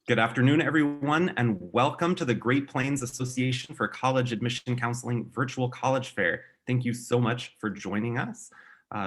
Good afternoon, everyone, and welcome to the Great Plains Association for College Admission Counseling Virtual College Fair. Thank you so much for joining us.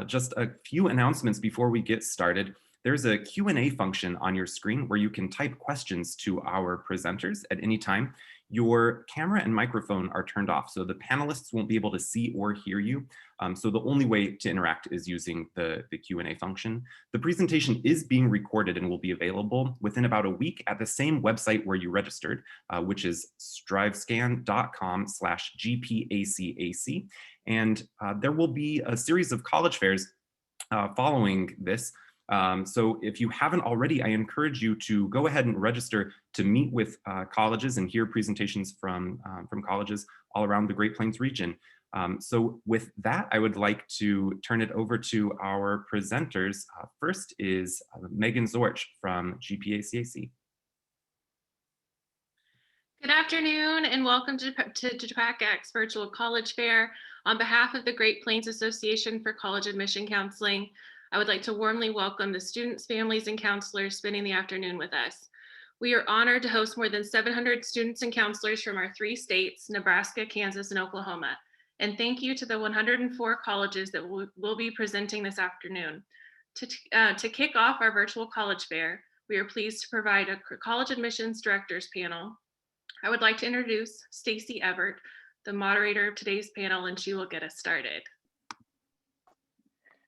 Just a few announcements before we get started. There's a Q&A function on your screen where you can type questions to our presenters at any time. Your camera and microphone are turned off, so the panelists won't be able to see or hear you. So the only way to interact is using the Q&A function. The presentation is being recorded and will be available within about a week at the same website where you registered, which is strivescan.com/GPACAC. And there will be a series of college fairs following this. So if you haven't already, I encourage you to go ahead and register to meet with colleges and hear presentations from colleges all around the Great Plains region. So with that, I would like to turn it over to our presenters. First is Megan Zorch from GPACAC. Good afternoon and welcome to GPACAC's Virtual College Fair. On behalf of the Great Plains Association for College Admission Counseling, I would like to warmly welcome the students, families, and counselors spending the afternoon with us. We are honored to host more than 700 students and counselors from our 3 states, Nebraska, Kansas, and Oklahoma. And thank you to the 104 colleges that will be presenting this afternoon. To kick off our virtual college fair, we are pleased to provide a college admissions directors panel. I would like to introduce Stacy Everett, the moderator of today's panel, and she will get us started.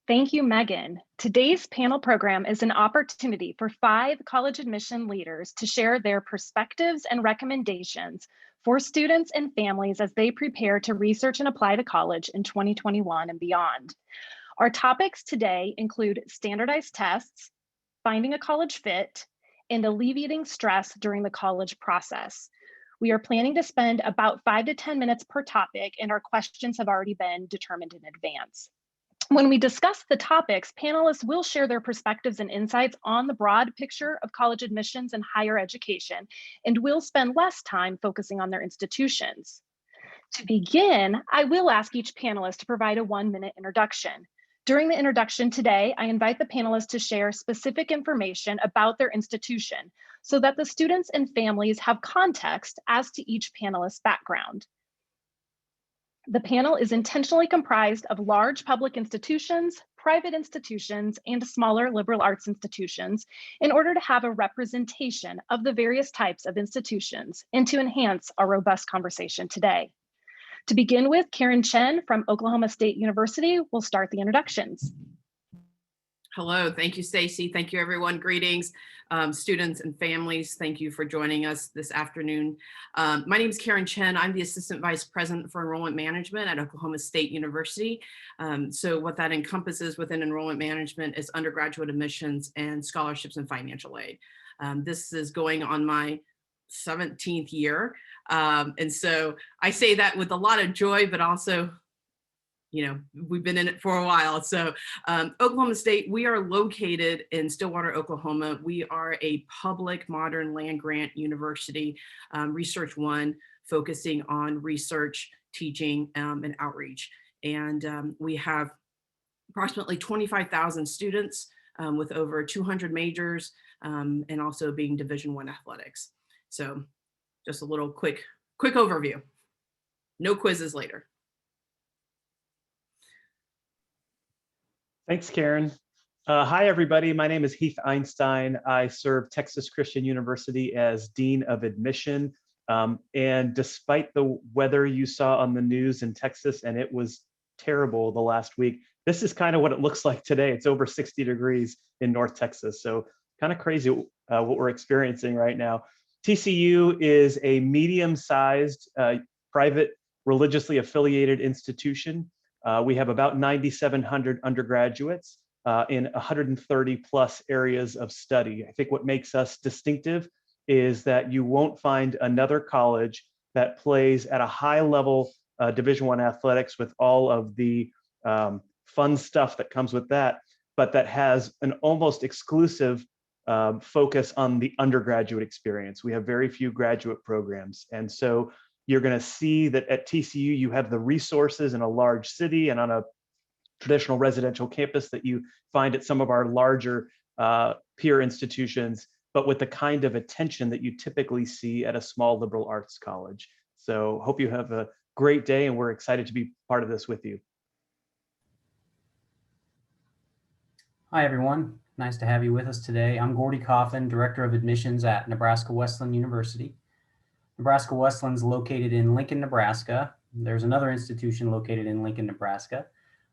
Thank you, Megan. Today's panel program is an opportunity for 5 college admission leaders to share their perspectives and recommendations for students and families as they prepare to research and apply to college in 2021 and beyond. Our topics today include standardized tests, finding a college fit, and alleviating stress during the college process. We are planning to spend about 5 to 10 minutes per topic, and our questions have already been determined in advance. When we discuss the topics, panelists will share their perspectives and insights on the broad picture of college admissions and higher education, and will spend less time focusing on their institutions. To begin, I will ask each panelist to provide a 1-minute introduction. During the introduction today, I invite the panelists to share specific information about their institution so that the students and families have context as to each panelist's background. The panel is intentionally comprised of large public institutions, private institutions, and smaller liberal arts institutions in order to have a representation of the various types of institutions and to enhance our robust conversation today. To begin with, Karen Chen from Oklahoma State University will start the introductions. Hello, thank you, Stacy. Thank you, everyone. Greetings, students and families. Thank you for joining us this afternoon. My name is Karen Chen. I'm the Assistant Vice President for Enrollment Management at Oklahoma State University. So what that encompasses within enrollment management is undergraduate admissions and scholarships and financial aid. This is going on my 17th year. And so I say that with a lot of joy, but also, you know, we've been in it for a while. So Oklahoma State, we are located in Stillwater, Oklahoma. We are a public modern land grant university, Research One, focusing on research, teaching, and outreach. And we have approximately 25,000 students with over 200 majors and also being Division I athletics. So just a little quick overview. No quizzes later. Thanks, Karen. Hi, everybody. My name is Heath Einstein. I serve Texas Christian University as Dean of Admission. And despite the weather you saw on the news in Texas, and it was terrible the last week, this is kind of what it looks like today. It's over 60 degrees in North Texas. So kind of crazy what we're experiencing right now. TCU is a medium-sized private religiously affiliated institution. We have about 9,700 undergraduates in 130 plus areas of study. I think what makes us distinctive is that you won't find another college that plays at a high level Division I athletics with all of the fun stuff that comes with that, but that has an almost exclusive focus on the undergraduate experience. We have very few graduate programs. And so you're going to see that at TCU, you have the resources in a large city and on a traditional residential campus that you find at some of our larger peer institutions. but with the kind of attention that you typically see at a small liberal arts college. So hope you have a great day, and we're excited to be part of this with you. Hi, everyone. Nice to have you with us today. I'm Gordy Coffin, Director of Admissions at Nebraska Wesleyan University. Nebraska Wesleyan is located in Lincoln, Nebraska. There's another institution located in Lincoln, Nebraska.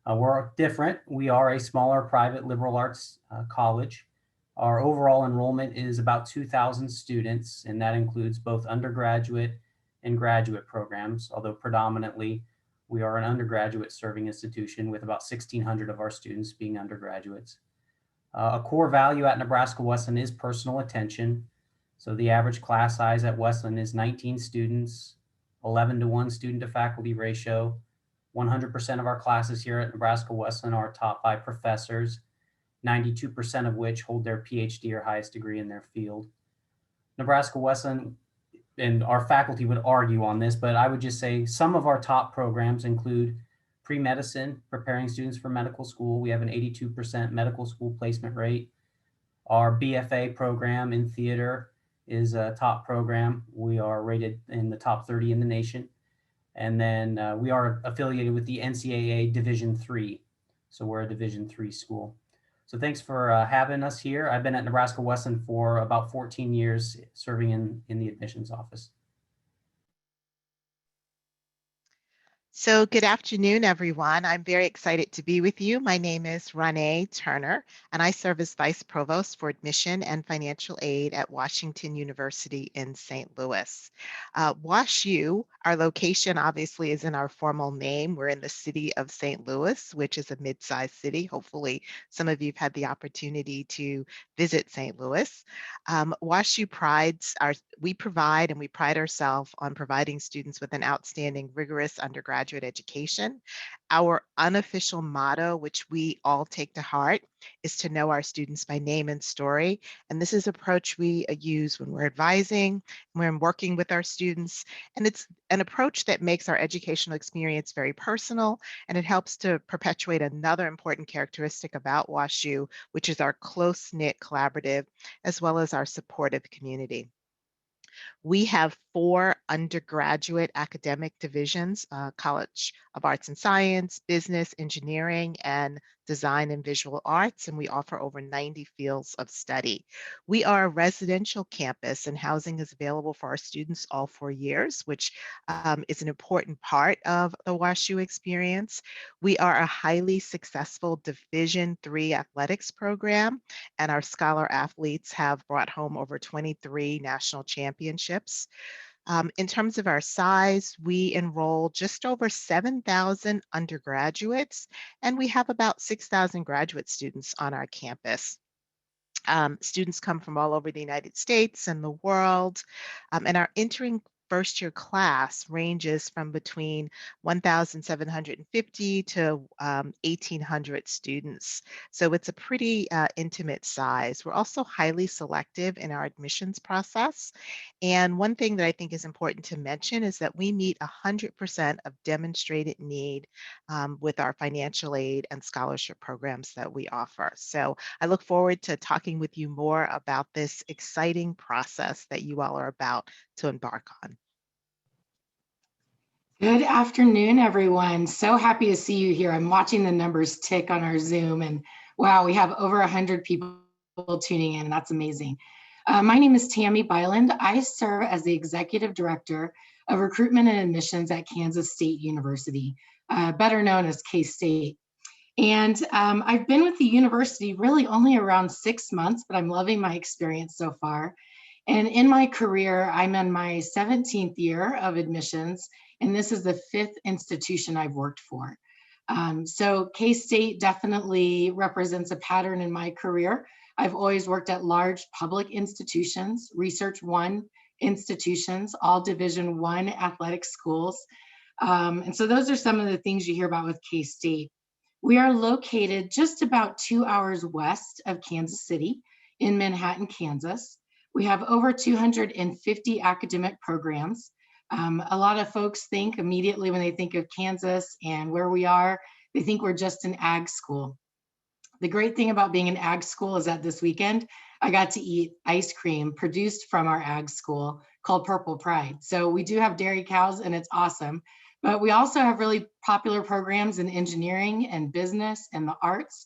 We're different. We are a smaller private liberal arts college. Our overall enrollment is about 2,000 students, and that includes both undergraduate and graduate programs, although predominantly we are an undergraduate serving institution with about 1,600 of our students being undergraduates. A core value at Nebraska Wesleyan is personal attention. So the average class size at Wesleyan is 19 students, 11-to-1 student to faculty ratio. 100% of our classes here at Nebraska Wesleyan are taught by professors, 92% of which hold their PhD or highest degree in their field. Nebraska Wesleyan, and our faculty would argue on this, but I would just say some of our top programs include pre-medicine, preparing students for medical school. We have an 82% medical school placement rate. Our BFA program in theater is a top program. We are rated in the top 30 in the nation. And then we are affiliated with the NCAA Division III. So we're a Division III school. So thanks for having us here. I've been at Nebraska Wesleyan for about 14 years serving in the admissions office. So good afternoon, everyone. I'm very excited to be with you. My name is Renee Turner, and I serve as Vice Provost for Admission and Financial Aid at Washington University in St. Louis. WashU, our location obviously is in our formal name. We're in the city of St. Louis, which is a mid-sized city. Hopefully, some of you have had the opportunity to visit St. Louis. WashU we pride ourselves on providing students with an outstanding, rigorous undergraduate education. Our unofficial motto, which we all take to heart, is to know our students by name and story. And this is an approach we use when we're advising, when we're working with our students. And it's an approach that makes our educational experience very personal, and it helps to perpetuate another important characteristic about WashU, which is our close-knit collaborative, as well as our supportive community. We have 4 undergraduate academic divisions, College of Arts and Science, Business, Engineering, and Design and Visual Arts, and we offer over 90 fields of study. We are a residential campus, and housing is available for our students all 4 years, which is an important part of the WashU experience. We are a highly successful Division III athletics program, and our scholar athletes have brought home over 23 national championships. In terms of our size, we enroll just over 7,000 undergraduates, and we have about 6,000 graduate students on our campus. Students come from all over the United States and the world, and our entering first-year class ranges from between 1,750 to 1,800 students. So it's a pretty intimate size. We're also highly selective in our admissions process. And one thing that I think is important to mention is that we meet 100% of demonstrated need with our financial aid and scholarship programs that we offer. So I look forward to talking with you more about this exciting process that you all are about to embark on. Good afternoon, everyone. So happy to see you here. I'm watching the numbers tick on our Zoom, and wow, we have over 100 people tuning in, and that's amazing. My name is Tammy Byland. I serve as the Executive Director of Recruitment and Admissions at Kansas State University, better known as K-State. And I've been with the university really only around 6 months, but I'm loving my experience so far. And in my career, I'm in my 17th year of admissions, and this is the 5th institution I've worked for. So K-State definitely represents a pattern in my career. I've always worked at large public institutions, Research One institutions, all Division I athletic schools. And so those are some of the things you hear about with K-State. We are located just about 2 hours west of Kansas City in Manhattan, Kansas. We have over 250 academic programs. A lot of folks think immediately when they think of Kansas and where we are, they think we're just an ag school. The great thing about being an ag school is that this weekend, I got to eat ice cream produced from our ag school called Purple Pride. So we do have dairy cows and it's awesome. But we also have really popular programs in engineering and business and the arts.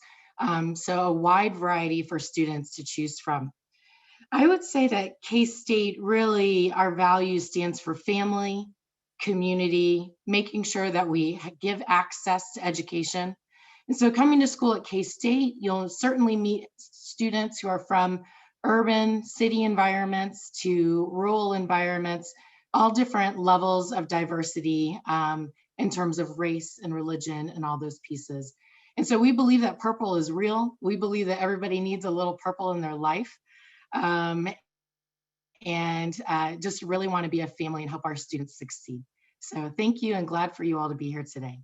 So a wide variety for students to choose from. I would say that K-State really, our value stands for family, community, making sure that we give access to education. And so coming to school at K-State, you'll certainly meet students who are from urban city environments to rural environments, all different levels of diversity in terms of race and religion and all those pieces. And so we believe that purple is real. We believe that everybody needs a little purple in their life. Just really want to be a family and help our students succeed. So thank you and glad for you all to be here today.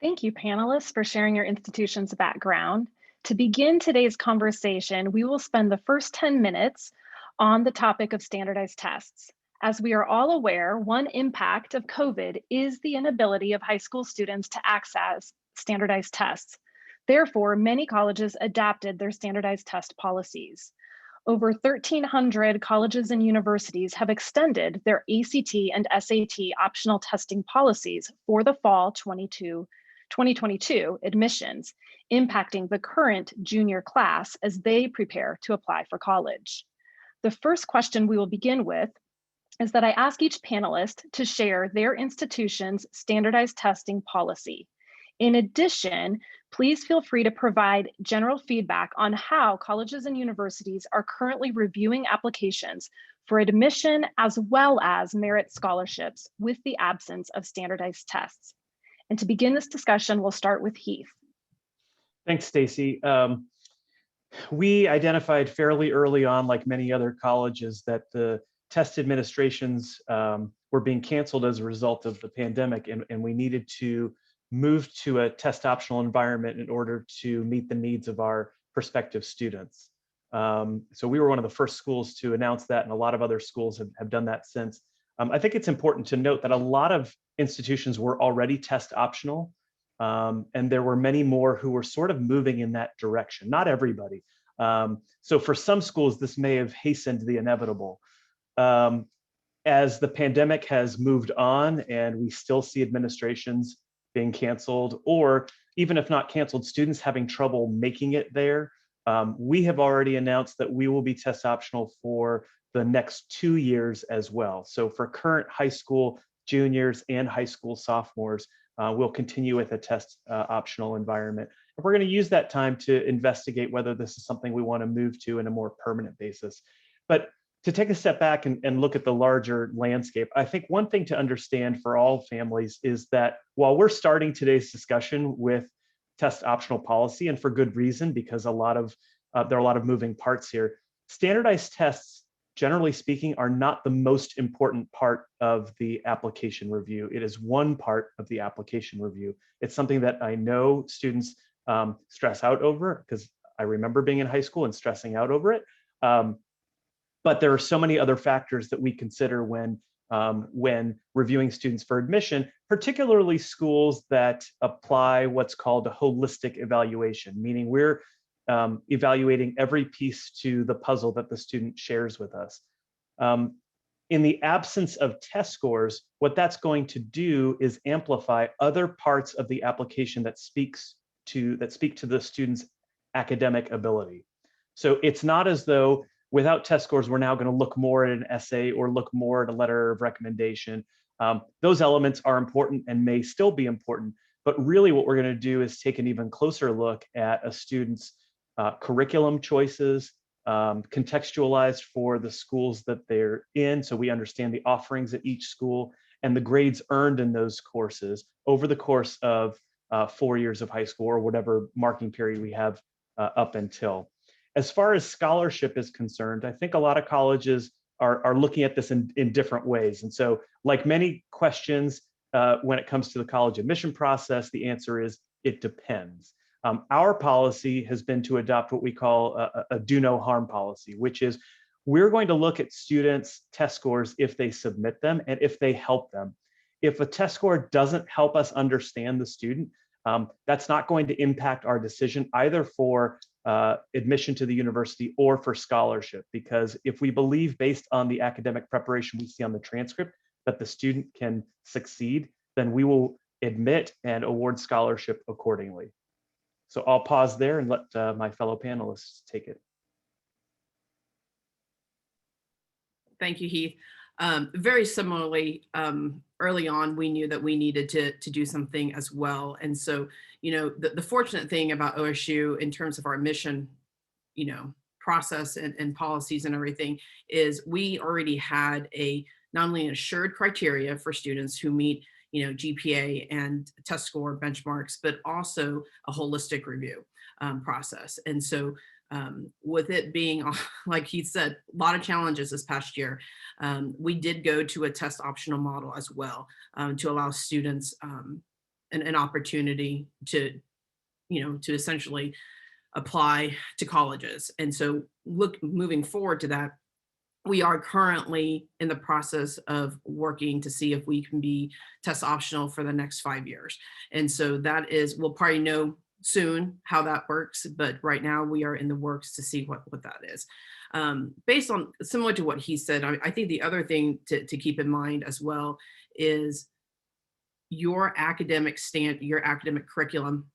Thank you, panelists, for sharing your institution's background. To begin today's conversation, we will spend the first 10 minutes on the topic of standardized tests. As we are all aware, one impact of COVID is the inability of high school students to access standardized tests. Therefore, many colleges adapted their standardized test policies. Over 1,300 colleges and universities have extended their ACT and SAT optional testing policies for the fall 2022 admissions, impacting the current junior class as they prepare to apply for college. The first question we will begin with is that I ask each panelist to share their institution's standardized testing policy. In addition, please feel free to provide general feedback on how colleges and universities are currently reviewing applications for admission as well as merit scholarships with the absence of standardized tests. And to begin this discussion, we'll start with Heath. Thanks, Stacy. We identified fairly early on, like many other colleges, that the test administrations were being canceled as a result of the pandemic, and we needed to move to a test optional environment in order to meet the needs of our prospective students. So we were one of the first schools to announce that, and a lot of other schools have done that since. I think it's important to note that a lot of institutions were already test optional, and there were many more who were sort of moving in that direction, not everybody. So for some schools, this may have hastened the inevitable. As the pandemic has moved on and we still see administrations being canceled, or even if not canceled, students having trouble making it there, we have already announced that we will be test optional for the next 2 years as well. So for current high school juniors and high school sophomores, we'll continue with a test optional environment. And we're going to use that time to investigate whether this is something we want to move to in a more permanent basis. But to take a step back and look at the larger landscape, I think one thing to understand for all families is that while we're starting today's discussion with test optional policy, and for good reason, because there are a lot of moving parts here, standardized tests, generally speaking, are not the most important part of the application review. It is one part of the application review. It's something that I know students stress out over, because I remember being in high school and stressing out over it. But there are so many other factors that we consider when reviewing students for admission, particularly schools that apply what's called a holistic evaluation, meaning we're evaluating every piece to the puzzle that the student shares with us. In the absence of test scores, what that's going to do is amplify other parts of the application that speak to the student's academic ability. So it's not as though without test scores, we're now going to look more at an essay or look more at a letter of recommendation. Those elements are important and may still be important, but really what we're going to do is take an even closer look at a student's curriculum choices, contextualized for the schools that they're in, so we understand the offerings at each school and the grades earned in those courses over the course of 4 years of high school or whatever marking period we have up until. As far as scholarship is concerned, I think a lot of colleges are looking at this in different ways. And so like many questions when it comes to the college admission process, the answer is it depends. Our policy has been to adopt what we call a do no harm policy, which is we're going to look at students' test scores if they submit them and if they help them. If a test score doesn't help us understand the student, that's not going to impact our decision either for admission to the university or for scholarship. Because if we believe, based on the academic preparation we see on the transcript, that the student can succeed, then we will admit and award scholarship accordingly. So I'll pause there and let my fellow panelists take it. Thank you, Heath. Very similarly, early on, we knew that we needed to do something as well. And so, the fortunate thing about OSU in terms of our mission, process and policies and everything is we already had not only an assured criteria for students who meet, GPA and test score benchmarks, but also a holistic review process. And so with it being, like he said, a lot of challenges this past year, we did go to a test optional model as well to allow students an opportunity to essentially apply to colleges. And so moving forward to that, we are currently in the process of working to see if we can be test optional for the next 5 years. And so we'll probably know soon how that works, but right now we are in the works to see what that is. Based on similar to what he said, I think the other thing to keep in mind as well is your academic curriculum,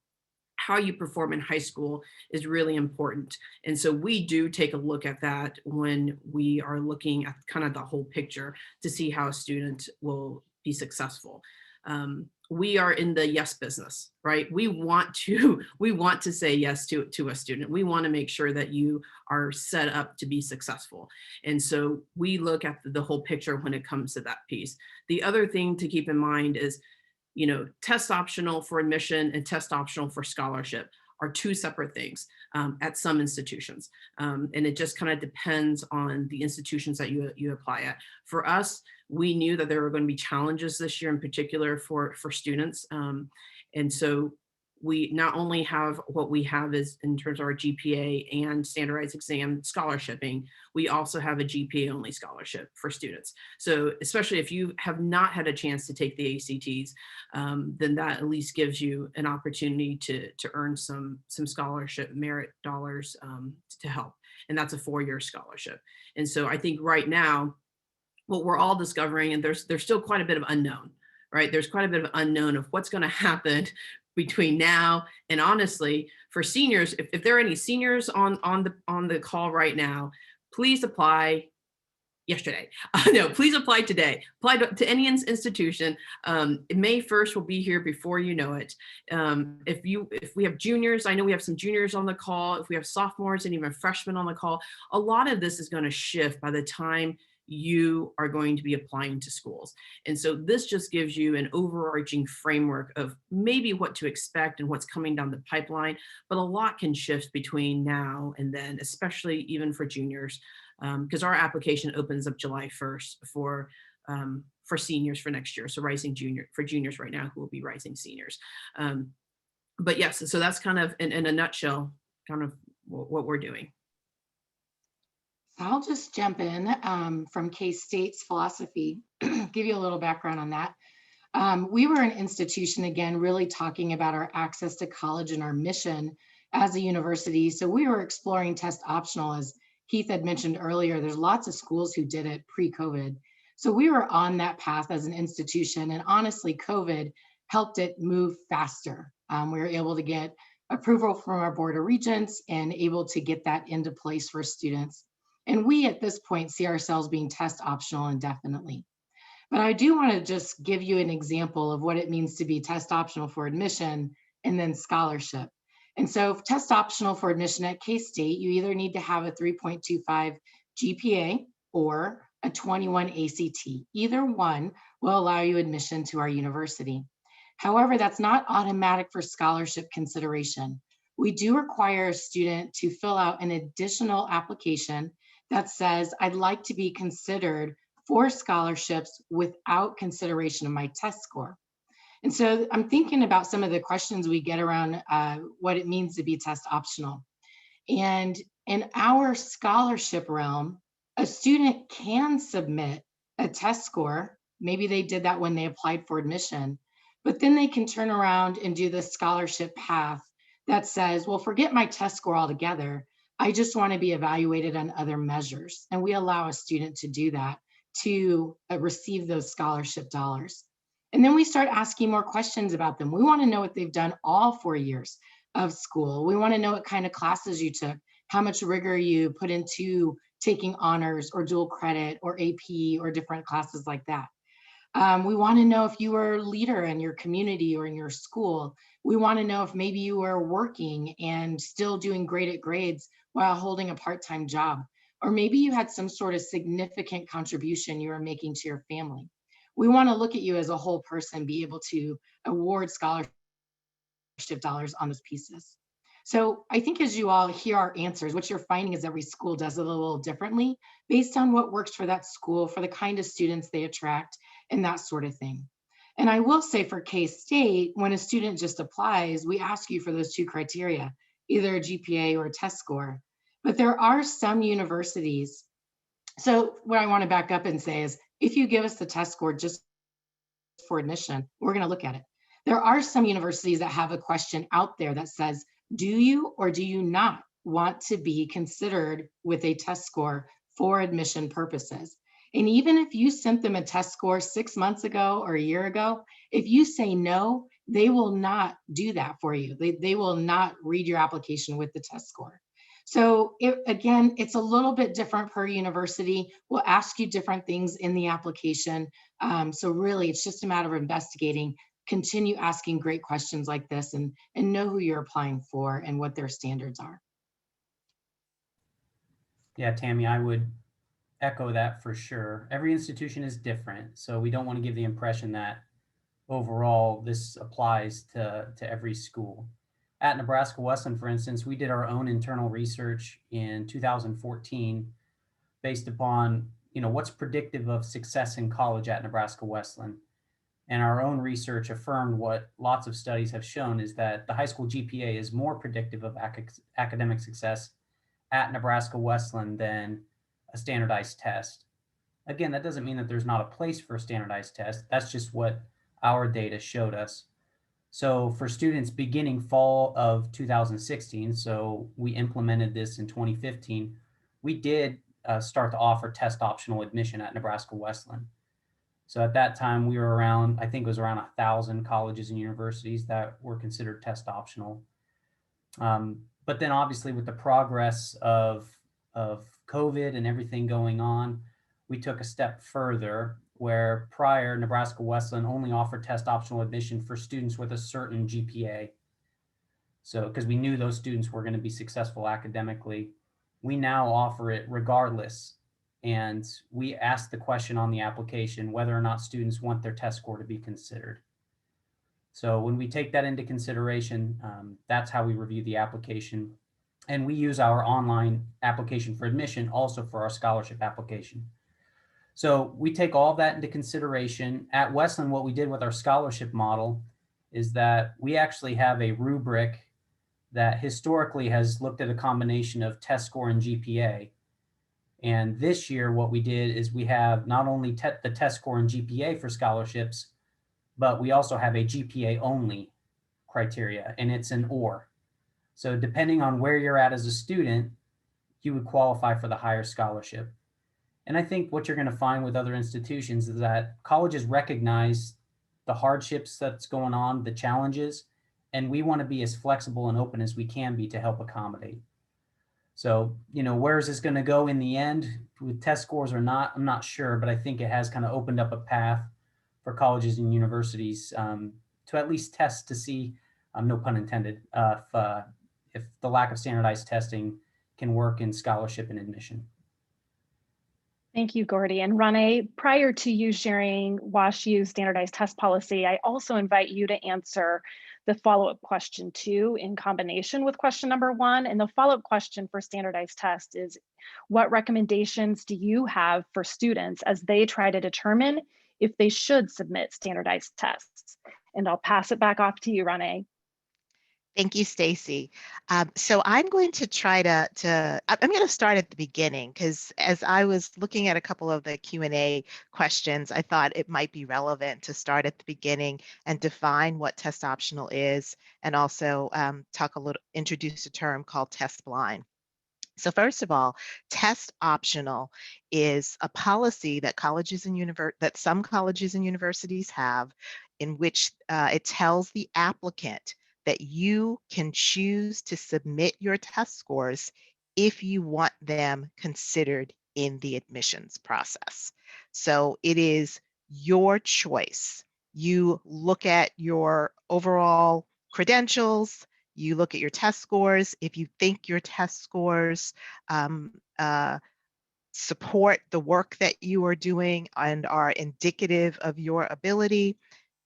how you perform in high school is really important. And so we do take a look at that when we are looking at kind of the whole picture to see how a student will be successful. We are in the yes business, right? We want to say yes to a student. We want to make sure that you are set up to be successful. And so we look at the whole picture when it comes to that piece. The other thing to keep in mind is, test optional for admission and test optional for scholarship are two separate things at some institutions. And it just kind of depends on the institutions that you apply at. For us, we knew that there were going to be challenges this year in particular for students. And so we not only have what we have is in terms of our GPA and standardized exam scholarshiping, we also have a Gpa Only Scholarship for students. So especially if you have not had a chance to take the ACTs, then that at least gives you an opportunity to earn some scholarship merit dollars to help. And that's a 4-year scholarship. And so I think right now, what we're all discovering, and there's still quite a bit of unknown, right? There's quite a bit of unknown of what's going to happen between now and honestly for seniors. If there are any seniors on the call right now, please apply yesterday. No, please apply today. Apply to any institution. May 1st will be here before you know it. If we have juniors, I know we have some juniors on the call. If we have sophomores and even freshmen on the call, a lot of this is going to shift by the time you are going to be applying to schools. And so this just gives you an overarching framework of maybe what to expect and what's coming down the pipeline, but a lot can shift between now and then, especially even for juniors, because our application opens up July 1st for seniors for next year. So for juniors right now who will be rising seniors. But yes, so that's kind of in a nutshell, kind of what we're doing. I'll just jump in from K-State's philosophy, give you a little background on that. We were an institution, again, really talking about our access to college and our mission as a university. So we were exploring test optional, as Keith had mentioned earlier. There's lots of schools who did it pre-COVID. So we were on that path as an institution. And honestly, COVID helped it move faster. We were able to get approval from our Board of Regents and able to get that into place for students. And we at this point see ourselves being test optional indefinitely. But I do want to just give you an example of what it means to be test optional for admission and then scholarship. And so test optional for admission at K-State, you either need to have a 3.25 GPA or a 21 ACT. Either one will allow you admission to our university. However, that's not automatic for scholarship consideration. We do require a student to fill out an additional application that says, I'd like to be considered for scholarships without consideration of my test score. And so I'm thinking about some of the questions we get around what it means to be test optional. And in our scholarship realm, a student can submit a test score. Maybe they did that when they applied for admission, but then they can turn around and do the scholarship path that says, well, forget my test score altogether. I just want to be evaluated on other measures. And we allow a student to do that to receive those scholarship dollars. And then we start asking more questions about them. We want to know what they've done all 4 years of school. We want to know what kind of classes you took, how much rigor you put into taking honors or dual credit or AP or different classes like that. We want to know if you were a leader in your community or in your school. We want to know if maybe you were working and still doing great at grades while holding a part-time job, or maybe you had some sort of significant contribution you were making to your family. We want to look at you as a whole person, be able to award scholarship dollars on those pieces. So I think as you all hear our answers, what you're finding is every school does it a little differently based on what works for that school, for the kind of students they attract, and that sort of thing. And I will say for K-State, when a student just applies, we ask you for those two criteria, either a GPA or a test score. But there are some universities. So what I want to back up and say is, if you give us the test score just for admission, we're going to look at it. There are some universities that have a question out there that says, do you or do you not want to be considered with a test score for admission purposes? And even if you sent them a test score 6 months ago or a year ago, if you say no, they will not do that for you. They will not read your application with the test score. So again, it's a little bit different per university. We'll ask you different things in the application. So really, it's just a matter of investigating. Continue asking great questions like this and know who you're applying for and what their standards are. Yeah, Tammy, I would echo that for sure. Every institution is different, so we don't want to give the impression that overall this applies to every school. At Nebraska Wesleyan, for instance, we did our own internal research in 2014 based upon, what's predictive of success in college at Nebraska Wesleyan. And our own research affirmed what lots of studies have shown is that the high school GPA is more predictive of academic success at Nebraska Wesleyan than a standardized test. Again, that doesn't mean that there's not a place for a standardized test. That's just what our data showed us. So for students beginning fall of 2016, so we implemented this in 2015, we did start to offer test optional admission at Nebraska Wesleyan. So at that time we were around, I think it was around 1,000 colleges and universities that were considered test optional. But then obviously with the progress of COVID and everything going on, we took a step further where prior Nebraska Wesleyan only offered test optional admission for students with a certain GPA. So because we knew those students were going to be successful academically, we now offer it regardless. And we ask the question on the application whether or not students want their test score to be considered. So when we take that into consideration, that's how we review the application. And we use our online application for admission also for our scholarship application. So we take all that into consideration. At Wesleyan, what we did with our scholarship model is that we actually have a rubric that historically has looked at a combination of test score and GPA. And this year, what we did is we have not only the test score and GPA for scholarships, but we also have a GPA only criteria, and it's an or. So depending on where you're at as a student, you would qualify for the higher scholarship. And I think what you're going to find with other institutions is that colleges recognize the hardships that's going on, the challenges, and we want to be as flexible and open as we can be to help accommodate. So, where is this going to go in the end with test scores or not? I'm not sure, but I think it has kind of opened up a path for colleges and universities to at least test to see, no pun intended, if the lack of standardized testing can work in scholarship and admission. Thank you, Gordy. And Renee, prior to you sharing WashU's standardized test policy, I also invite you to answer the follow-up question 2 in combination with question number 1. And the follow-up question for standardized test is, what recommendations do you have for students as they try to determine if they should submit standardized tests? And I'll pass it back off to you, Renee. Thank you, Stacy. So I'm going to try I'm going to start at the beginning because as I was looking at a couple of the Q&A questions, I thought it might be relevant to start at the beginning and define what test optional is, and also introduce a term called test blind. So first of all, test optional is a policy that some colleges and universities have, in which it tells the applicant that you can choose to submit your test scores if you want them considered in the admissions process. So it is your choice. You look at your overall credentials, you look at your test scores. If you think your test scores support the work that you are doing and are indicative of your ability,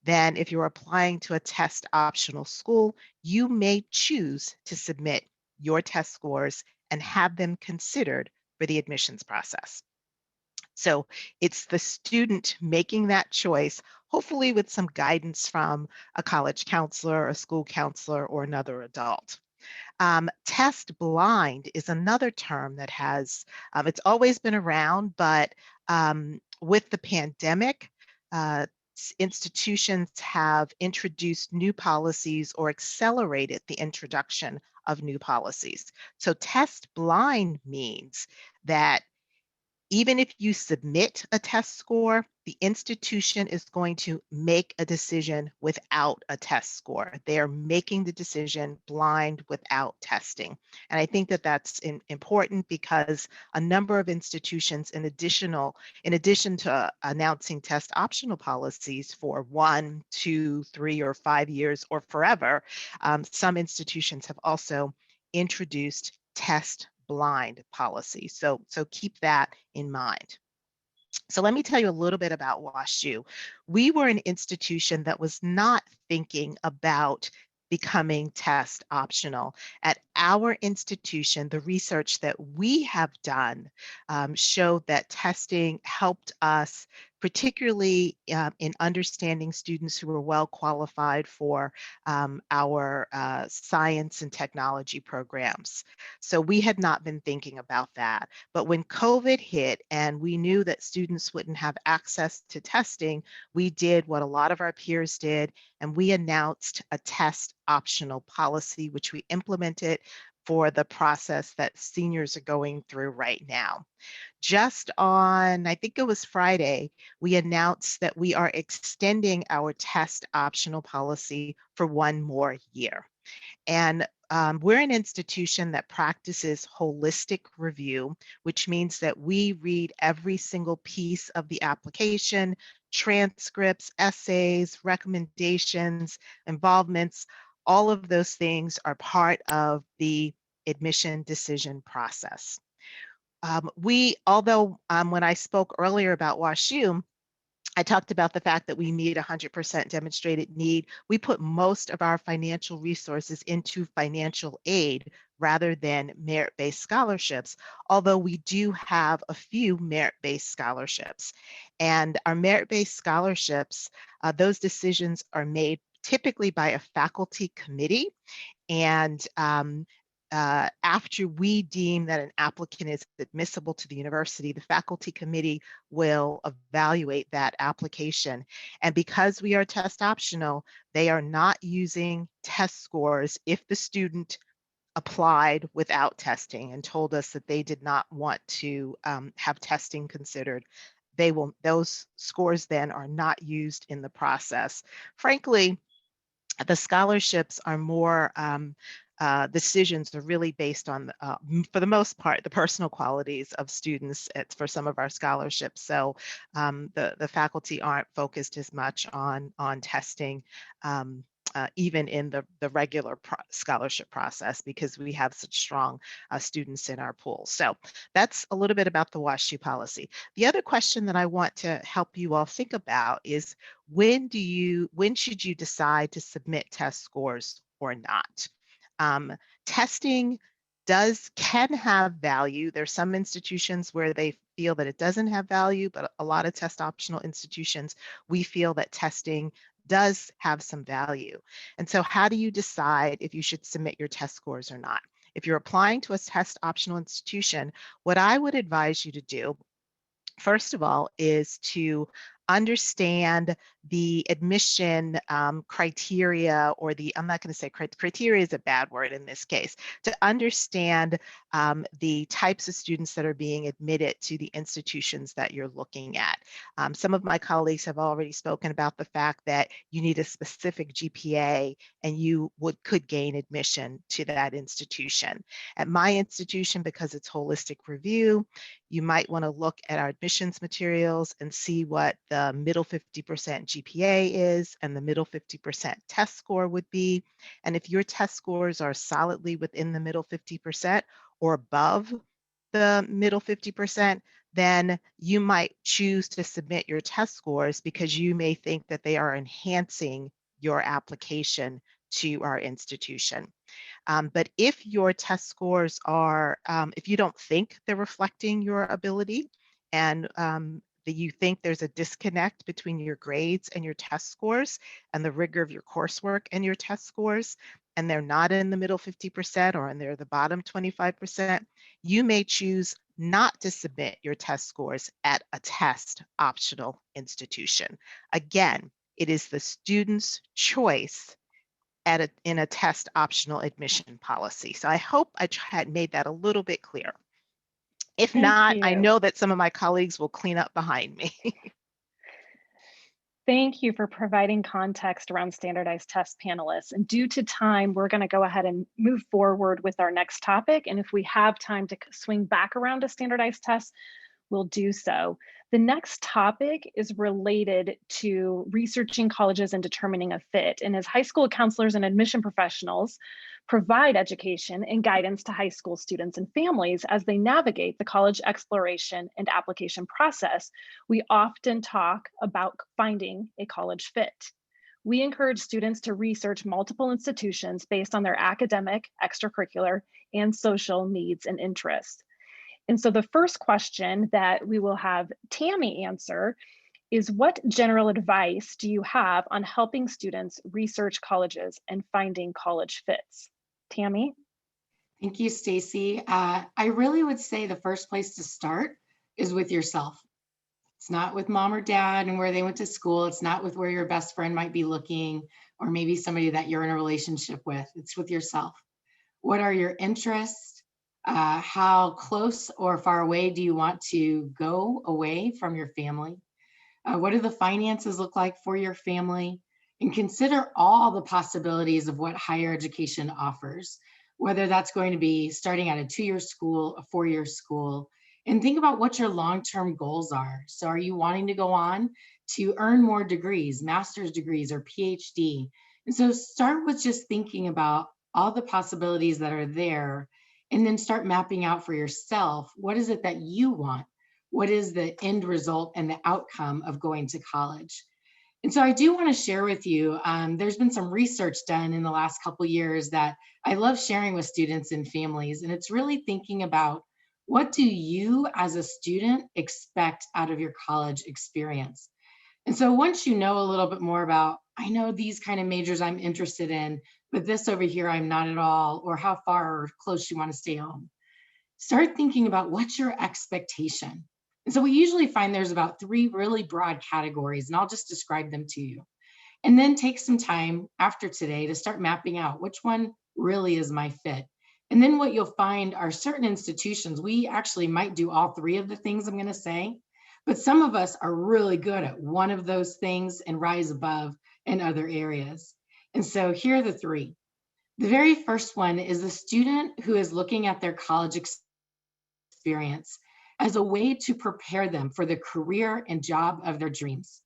then if you're applying to a test optional school, you may choose to submit your test scores and have them considered for the admissions process. So it's the student making that choice, hopefully with some guidance from a college counselor, a school counselor, or another adult. Test blind is another term that it's always been around, but with the pandemic, institutions have introduced new policies or accelerated the introduction of new policies. So test blind means that even if you submit a test score, the institution is going to make a decision without a test score. They are making the decision blind without testing. And I think that that's important because a number of institutions, in addition to announcing test optional policies for 1, 2, 3, or 5 years or forever, some institutions have also introduced test blind policy. So keep that in mind. So let me tell you a little bit about WashU. We were an institution that was not thinking about becoming test optional. At our institution, the research that we have done showed that testing helped us, particularly in understanding students who were well qualified for our science and technology programs. So we had not been thinking about that. But when COVID hit and we knew that students wouldn't have access to testing, we did what a lot of our peers did, and we announced a test optional policy, which we implemented for the process that seniors are going through right now. Just on, I think it was Friday, we announced that we are extending our test optional policy for 1 more year. And we're an institution that practices holistic review, which means that we read every single piece of the application, transcripts, essays, recommendations, involvements. All of those things are part of the admission decision process. Although when I spoke earlier about WashU, I talked about the fact that we need 100% demonstrated need. We put most of our financial resources into financial aid rather than merit-based scholarships, although we do have a few merit-based scholarships. And our merit-based scholarships, those decisions are made typically by a faculty committee. And after we deem that an applicant is admissible to the university, the faculty committee will evaluate that application. And because we are test optional, they are not using test scores if the student applied without testing and told us that they did not want to have testing considered. Those scores then are not used in the process. Frankly, the scholarships are more decisions are really based on, for the most part, the personal qualities of students for some of our scholarships. So the faculty aren't focused as much on testing, even in the regular scholarship process, because we have such strong students in our pool. So that's a little bit about the WashU policy. The other question that I want to help you all think about is when should you decide to submit test scores or not? Testing can have value. There's some institutions where they feel that it doesn't have value, but a lot of test optional institutions, we feel that testing does have some value. And so how do you decide if you should submit your test scores or not? If you're applying to a test optional institution, what I would advise you to do, first of all, is to understand the admission criteria, or I'm not going to say criteria is a bad word in this case, to understand the types of students that are being admitted to the institutions that you're looking at. Some of my colleagues have already spoken about the fact that you need a specific GPA and you could gain admission to that institution. At my institution, because it's holistic review, you might want to look at our admissions materials and see what the middle 50% GPA is and the middle 50% test score would be. And if your test scores are solidly within the middle 50% or above the middle 50%, then you might choose to submit your test scores because you may think that they are enhancing your application to our institution. But if your test scores are, if you don't think they're reflecting your ability, and that you think there's a disconnect between your grades and your test scores and the rigor of your coursework and your test scores, and they're not in the middle 50% or and they're the bottom 25%, you may choose not to submit your test scores at a test optional institution. Again, it is the student's choice in a test optional admission policy. So I hope I had made that a little bit clear. If not, I know that some of my colleagues will clean up behind me. Thank you for providing context around standardized test panelists. And due to time, we're going to go ahead and move forward with our next topic. And if we have time to swing back around to standardized tests, we'll do so. The next topic is related to researching colleges and determining a fit. And as high school counselors and admission professionals provide education and guidance to high school students and families as they navigate the college exploration and application process, we often talk about finding a college fit. We encourage students to research multiple institutions based on their academic, extracurricular, and social needs and interests. And so the first question that we will have Tammy answer is, what general advice do you have on helping students research colleges and finding college fits? Tammy? Thank you, Stacy. I really would say the first place to start is with yourself. It's not with mom or dad and where they went to school. It's not with where your best friend might be looking, or maybe somebody that you're in a relationship with. It's with yourself. What are your interests? How close or far away do you want to go away from your family? What do the finances look like for your family? And consider all the possibilities of what higher education offers, whether that's going to be starting at a 2-year school, a 4-year school, and think about what your long-term goals are. So are you wanting to go on to earn more degrees, master's degrees or PhD? And so start with just thinking about all the possibilities that are there, and then start mapping out for yourself, what is it that you want? What is the end result and the outcome of going to college? And so I do want to share with you, there's been some research done in the last couple of years that I love sharing with students and families. And it's really thinking about, what do you as a student expect out of your college experience? And so once you know a little bit more about, I know these kind of majors I'm interested in, but this over here I'm not at all, or how far or close you want to stay home, start thinking about what's your expectation. And so we usually find there's about 3 really broad categories, and I'll just describe them to you. And then take some time after today to start mapping out which one really is my fit. And then what you'll find are certain institutions, we actually might do all 3 of the things I'm going to say, but some of us are really good at one of those things and rise above in other areas. And so here are the 3. The very first one is the student who is looking at their college experience as a way to prepare them for the career and job of their dreams.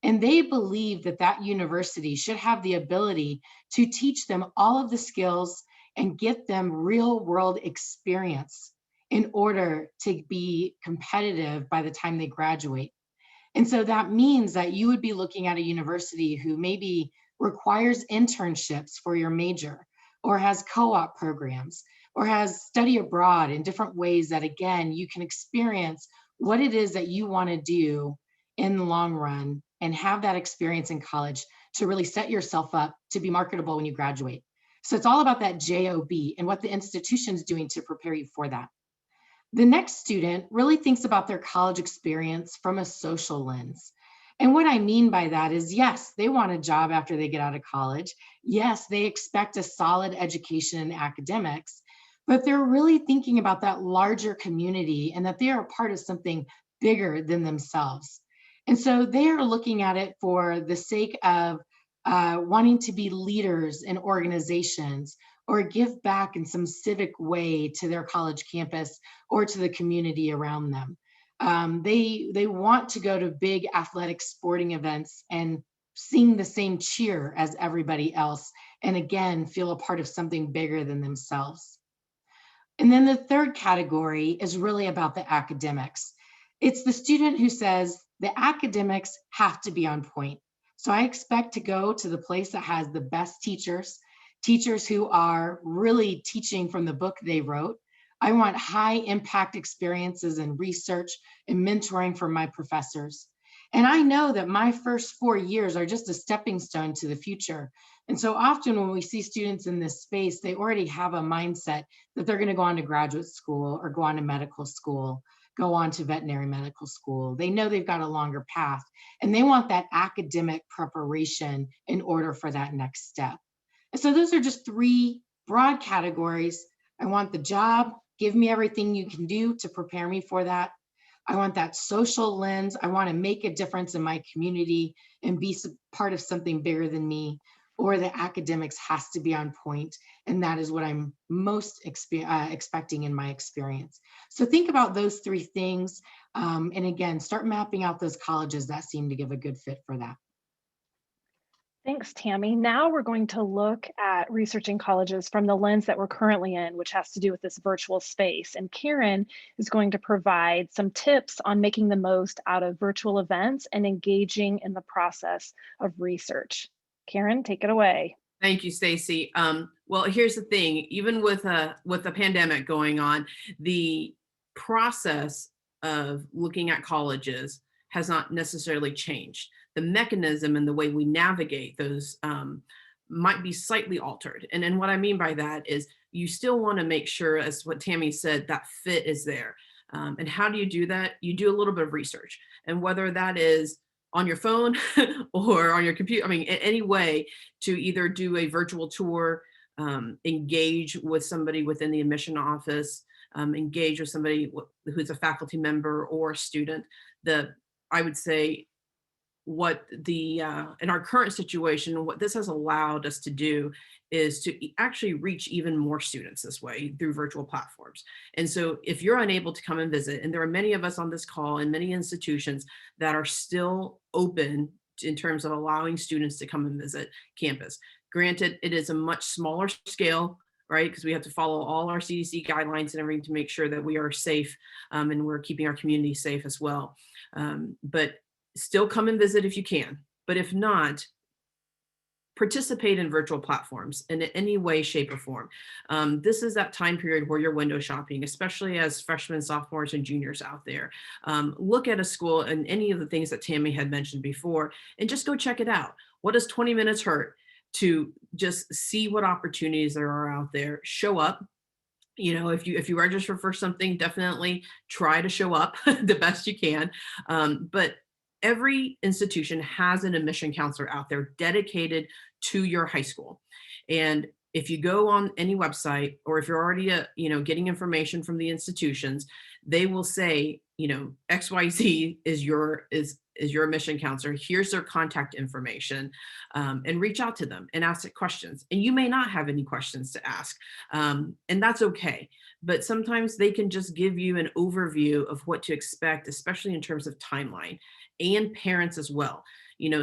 And they believe that that university should have the ability to teach them all of the skills and get them real world experience in order to be competitive by the time they graduate. And so that means that you would be looking at a university who maybe requires internships for your major, or has co-op programs, or has study abroad in different ways that, again, you can experience what it is that you want to do in the long run and have that experience in college to really set yourself up to be marketable when you graduate. So it's all about that JOB and what the institution's doing to prepare you for that. The next student really thinks about their college experience from a social lens. And what I mean by that is, yes, they want a job after they get out of college. Yes, they expect a solid education in academics, but they're really thinking about that larger community and that they are a part of something bigger than themselves. And so they are looking at it for the sake of wanting to be leaders in organizations or give back in some civic way to their college campus or to the community around them. They want to go to big athletic sporting events and sing the same cheer as everybody else, and again, feel a part of something bigger than themselves. And then the third category is really about the academics. It's the student who says the academics have to be on point. So I expect to go to the place that has the best teachers, teachers who are really teaching from the book they wrote. I want high impact experiences in research and mentoring from my professors. And I know that my first 4 years are just a stepping stone to the future. And so often when we see students in this space, they already have a mindset that they're going to go on to graduate school or go on to medical school, go on to veterinary medical school. They know they've got a longer path and they want that academic preparation in order for that next step. And so those are just 3 broad categories. I want the job, give me everything you can do to prepare me for that. I want that social lens. I want to make a difference in my community and be part of something bigger than me, or the academics has to be on point. And that is what I'm most expecting in my experience. So think about those 3 things. And again, start mapping out those colleges that seem to give a good fit for that. Thanks, Tammy. Now we're going to look at researching colleges from the lens that we're currently in, which has to do with this virtual space. And Karen is going to provide some tips on making the most out of virtual events and engaging in the process of research. Karen, take it away. Thank you, Stacy. Well, here's the thing, even with the pandemic going on, the process of looking at colleges has not necessarily changed. The mechanism and the way we navigate those might be slightly altered. And what I mean by that is you still want to make sure, as what Tammy said, that fit is there. And how do you do that? You do a little bit of research. And whether that is on your phone or on your computer, I mean, any way to either do a virtual tour, engage with somebody within the admission office, engage with somebody who's a faculty member or a student. I would say what in our current situation, what this has allowed us to do is to actually reach even more students this way through virtual platforms. And so if you're unable to come and visit, and there are many of us on this call and many institutions that are still open in terms of allowing students to come and visit campus. Granted, it is a much smaller scale, right? Because we have to follow all our CDC guidelines and everything to make sure that we are safe and we're keeping our community safe as well. But still come and visit if you can. But if not, participate in virtual platforms in any way, shape, or form. This is that time period where you're window shopping, especially as freshmen, sophomores, and juniors out there. Look at a school and any of the things that Tammy had mentioned before, and just go check it out. What does 20 minutes hurt to just see what opportunities there are out there? Show up. You know, if you register for something, definitely try to show up the best you can. But every institution has an admission counselor out there dedicated to your high school. And if you go on any website, or if you're already getting information from the institutions, they will say, XYZ is your admission counselor. Here's their contact information, and reach out to them and ask questions. And you may not have any questions to ask, and that's okay. But sometimes they can just give you an overview of what to expect, especially in terms of timeline, and parents as well.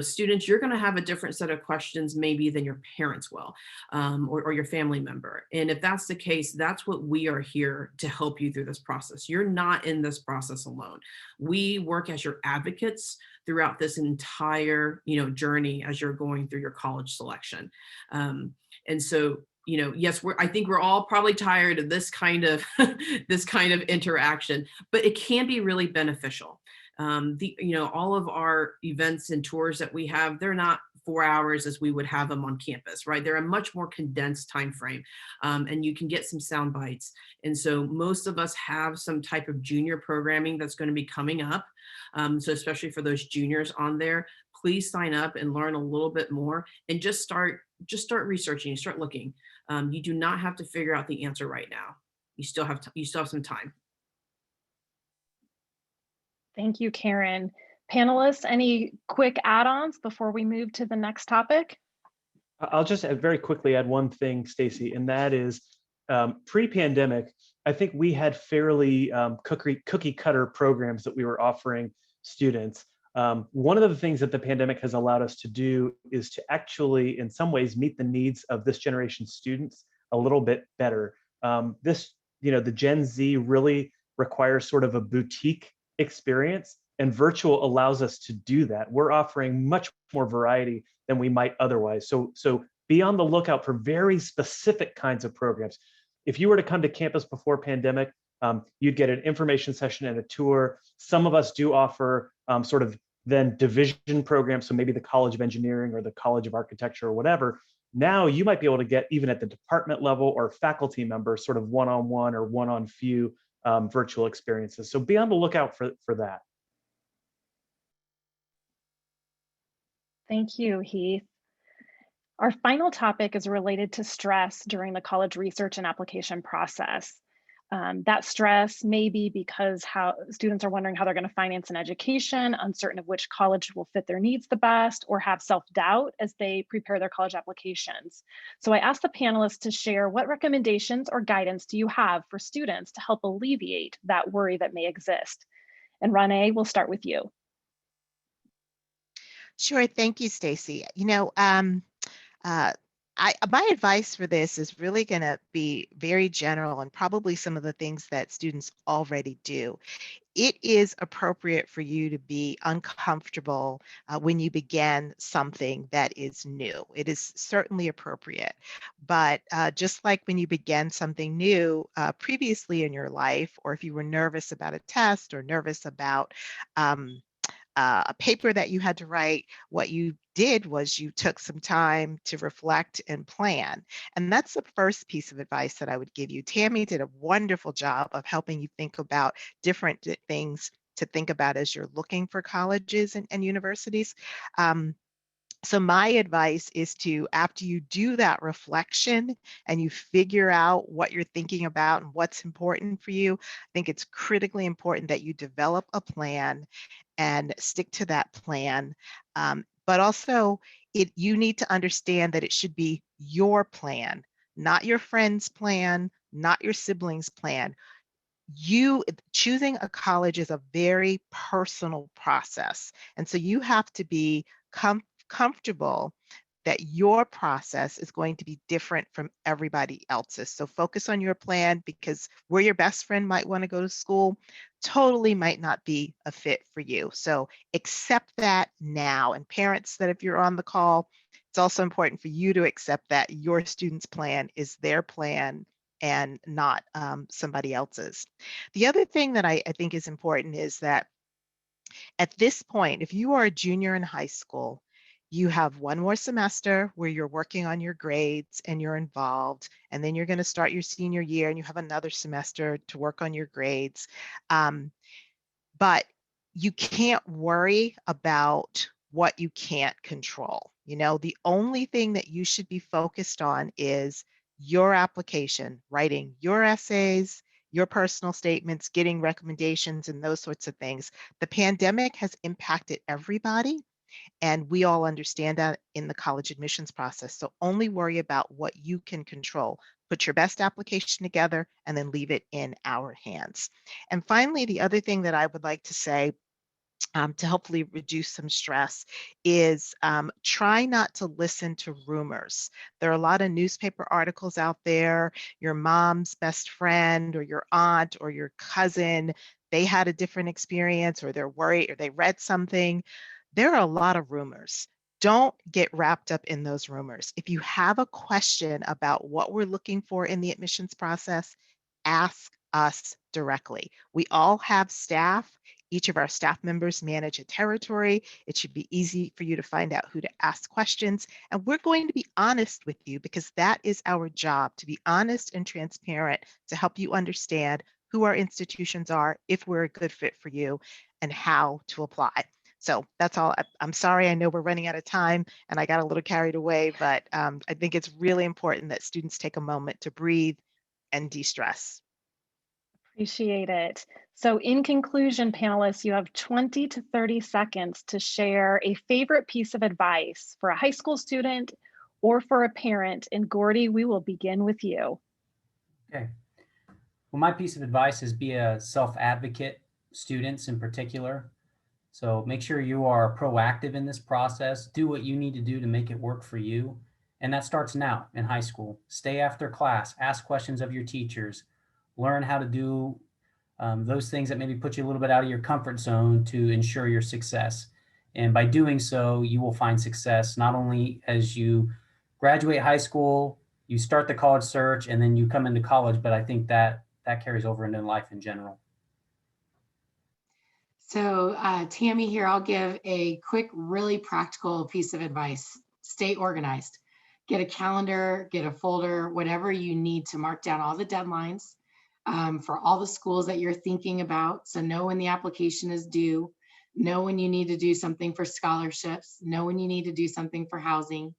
Students, you're going to have a different set of questions maybe than your parents will, or your family member. And if that's the case, that's what we are here to help you through this process. You're not in this process alone. We work as your advocates throughout this entire, journey as you're going through your college selection. And so, yes, I think we're all probably tired of this kind of interaction, but it can be really beneficial. All of our events and tours that we have, they're not 4 hours as we would have them on campus, right? They're a much more condensed time frame, and you can get some sound bites. And so most of us have some type of junior programming that's going to be coming up. So especially for those juniors on there, please sign up and learn a little bit more, and just start researching, start looking. You do not have to figure out the answer right now. You still have some time. Thank you, Karen. Panelists, any quick add-ons before we move to the next topic? I'll just very quickly add one thing, Stacy, and that is pre-pandemic, I think we had fairly cookie cutter programs that we were offering students. One of the things that the pandemic has allowed us to do is to actually, in some ways, meet the needs of this generation students a little bit better. The Gen Z really requires sort of a boutique experience, and virtual allows us to do that. We're offering much more variety than we might otherwise. So be on the lookout for very specific kinds of programs. If you were to come to campus before pandemic, you'd get an information session and a tour. Some of us do offer sort of then division programs, so maybe the College of Engineering or the College of Architecture or whatever. Now you might be able to get, even at the department level or faculty members, sort of one-on-one or one-on-few virtual experiences. So be on the lookout for that. Thank you, Heath. Our final topic is related to stress during the college research and application process. That stress may be because how students are wondering how they're going to finance an education, uncertain of which college will fit their needs the best, or have self-doubt as they prepare their college applications. So I asked the panelists to share what recommendations or guidance do you have for students to help alleviate that worry that may exist. And Renee, we'll start with you. Sure, thank you, Stacy. My advice for this is really going to be very general and probably some of the things that students already do. It is appropriate for you to be uncomfortable when you begin something that is new. It is certainly appropriate. But just like when you began something new previously in your life, or if you were nervous about a test or nervous about a paper that you had to write, what you did was you took some time to reflect and plan. And that's the first piece of advice that I would give you. Tammy did a wonderful job of helping you think about different things to think about as you're looking for colleges and universities. So my advice is to, after you do that reflection and you figure out what you're thinking about and what's important for you, I think it's critically important that you develop a plan and stick to that plan. But also, you need to understand that it should be your plan, not your friend's plan, not your sibling's plan. Choosing a college is a very personal process. And so you have to be comfortable that your process is going to be different from everybody else's. So focus on your plan, because where your best friend might want to go to school totally might not be a fit for you. So accept that now. And parents, that if you're on the call, it's also important for you to accept that your student's plan is their plan and not somebody else's. The other thing that I think is important is that at this point, if you are a junior in high school, you have one more semester where you're working on your grades and you're involved, and then you're going to start your senior year and you have another semester to work on your grades. But you can't worry about what you can't control. The only thing that you should be focused on is your application, writing your essays, your personal statements, getting recommendations, and those sorts of things. The pandemic has impacted everybody, and we all understand that in the college admissions process. So only worry about what you can control. Put your best application together and then leave it in our hands. And finally, the other thing that I would like to say to hopefully reduce some stress is try not to listen to rumors. There are a lot of newspaper articles out there. Your mom's best friend or your aunt or your cousin, they had a different experience, or they're worried, or they read something. There are a lot of rumors. Don't get wrapped up in those rumors. If you have a question about what we're looking for in the admissions process, ask us directly. We all have staff Each of our staff members manage a territory. It should be easy for you to find out who to ask questions. And we're going to be honest with you because that is our job, to be honest and transparent, to help you understand who our institutions are, if we're a good fit for you, and how to apply. So that's all. I'm sorry, I know we're running out of time and I got a little carried away, but I think it's really important that students take a moment to breathe and de-stress. Appreciate it. So in conclusion, panelists, you have 20 to 30 seconds to share a favorite piece of advice for a high school student or for a parent. And Gordy, we will begin with you. Okay. Well, my piece of advice is be a self-advocate, students in particular. So make sure you are proactive in this process. Do what you need to do to make it work for you. And that starts now in high school. Stay after class, ask questions of your teachers, learn how to do those things that maybe put you a little bit out of your comfort zone to ensure your success. And by doing so, you will find success not only as you graduate high school, you start the college search, and then you come into college, but I think that carries over into life in general. So Tammy here, I'll give a quick, really practical piece of advice. Stay organized. Get a calendar, get a folder, whatever you need to mark down all the deadlines for all the schools that you're thinking about. So know when the application is due, know when you need to do something for scholarships, know when you need to do something for housing.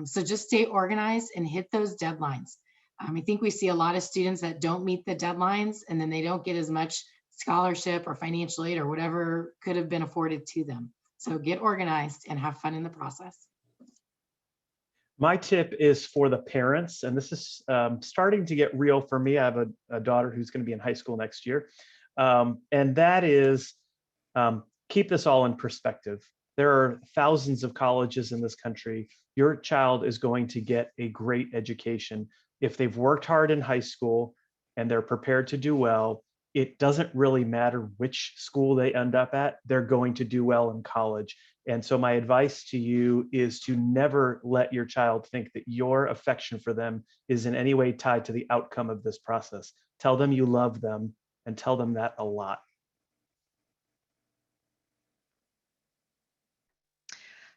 So just stay organized and hit those deadlines. I think we see a lot of students that don't meet the deadlines and then they don't get as much scholarship or financial aid or whatever could have been afforded to them. So get organized and have fun in the process. My tip is for the parents, and this is starting to get real for me. I have a daughter who's going to be in high school next year. And that is keep this all in perspective. There are thousands of colleges in this country. Your child is going to get a great education. If they've worked hard in high school and they're prepared to do well, it doesn't really matter which school they end up at, they're going to do well in college. And so my advice to you is to never let your child think that your affection for them is in any way tied to the outcome of this process. Tell them you love them and tell them that a lot.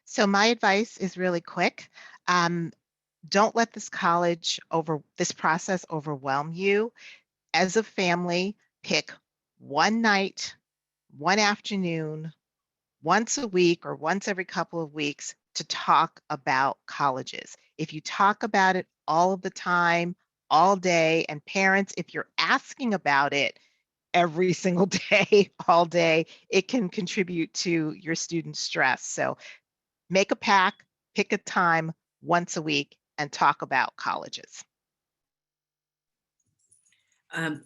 So my advice is really quick. Don't let this process overwhelm you. As a family, pick one night, one afternoon, once a week or once every couple of weeks to talk about colleges. If you talk about it all of the time, all day, and parents, if you're asking about it every single day, all day, it can contribute to your students' stress. So make a pact, pick a time once a week, and talk about colleges.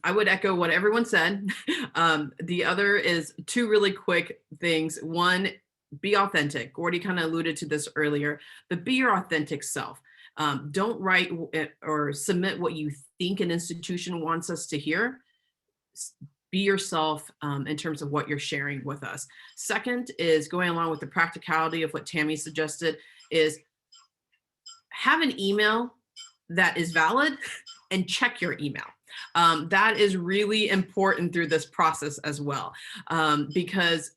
I would echo what everyone said. The other is two really quick things. One, be authentic. Gordy kind of alluded to this earlier, but be your authentic self. Don't write or submit what you think an institution wants us to hear. Be yourself in terms of what you're sharing with us. Second is going along with the practicality of what Tammy suggested is have an email that is valid and check your email. That is really important through this process as well, because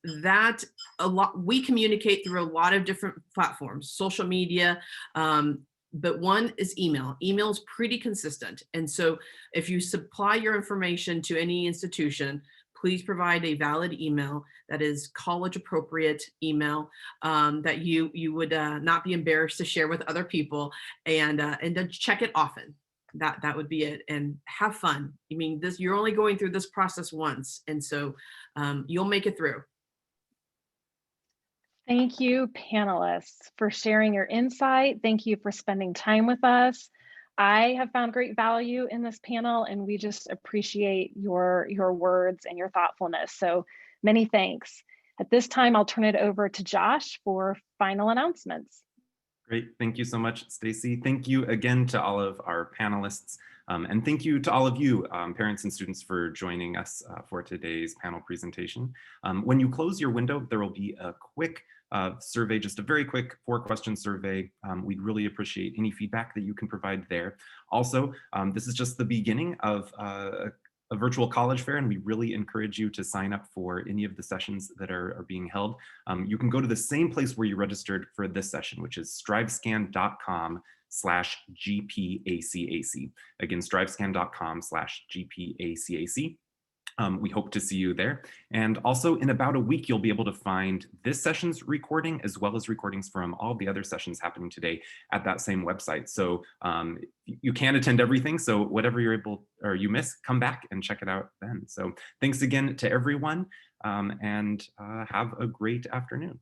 we communicate through a lot of different platforms, social media, but one is email. Email is pretty consistent. And so if you supply your information to any institution, please provide a valid email that is college appropriate email that you would not be embarrassed to share with other people, and then check it often. That would be it, and have fun. I mean, you're only going through this process once, and so you'll make it through. Thank you, panelists, for sharing your insight. Thank you for spending time with us. I have found great value in this panel, and we just appreciate your words and your thoughtfulness. So many thanks. At this time, I'll turn it over to Josh for final announcements. Great. Thank you so much, Stacy. Thank you again to all of our panelists. And thank you to all of you, parents and students, for joining us for today's panel presentation. When you close your window, there will be a quick survey, just a very quick 4-question survey. We'd really appreciate any feedback that you can provide there. Also, this is just the beginning of a a virtual college fair, and we really encourage you to sign up for any of the sessions that are being held. You can go to the same place where you registered for this session, which is strivescan.com/GPACAC. Again, strivescan.com/GPACAC. We hope to see you there. And also in about a week, you'll be able to find this session's recording as well as recordings from all the other sessions happening today at that same website. So you can't attend everything. So whatever you're able or you miss, come back and check it out then. So thanks again to everyone, and have a great afternoon.